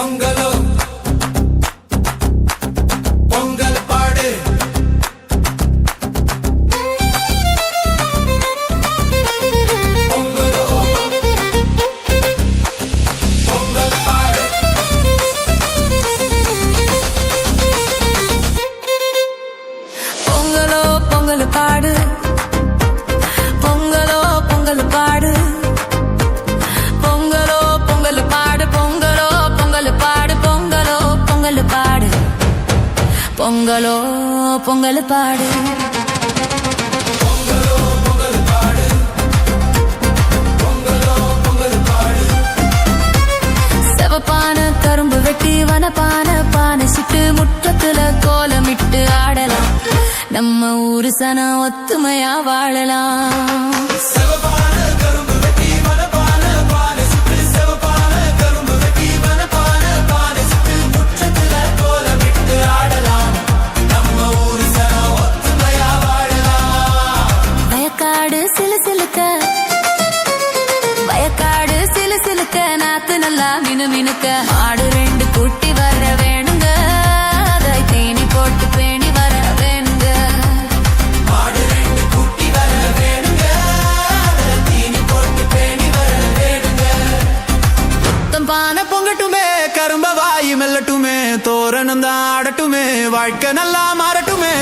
பொங்கலோ பொங்கல் பாடு பொங்கலோ பொங்கல் பாடு பொங்கலோ பொங்கல் பாடு பொங்கலோ பொங்கல் பாடு பொங்கலோ பொங்கல் பாடு பொங்கலோ பொங்கல் பாடு பொங்கலோ பொங்கல் பாடு பொங்கலோ பொங்கல் பாடு செவப்பான கரும்பு வெட்டி வனப்பான பானை சுட்டு முற்றத்துல கோலமிட்டு ஆடலாம் நம்ம ஊரு சனம் ஒத்துமையா வாழலாம் வயக்காடு சிலு சிலுக்க வயக்காடு சிலு சிலுக்க நாத்து நல்லா மினு மினுக்க ஆடு ரெண்டு கூட்டி வர வேணுங்க அதை தேனி போட்டு பேணி வர வேணுங்க ஆடு ரெண்டு குட்டி வர வேணுங்க தீனி போட்டு பேணி வர வேணுங்க பானை பொங்கட்டுமே கரும்ப வாயு மெல்லட்டுமே தோரணம் தான் ஆடட்டுமே வாழ்க்கை நல்லா மாறட்டுமே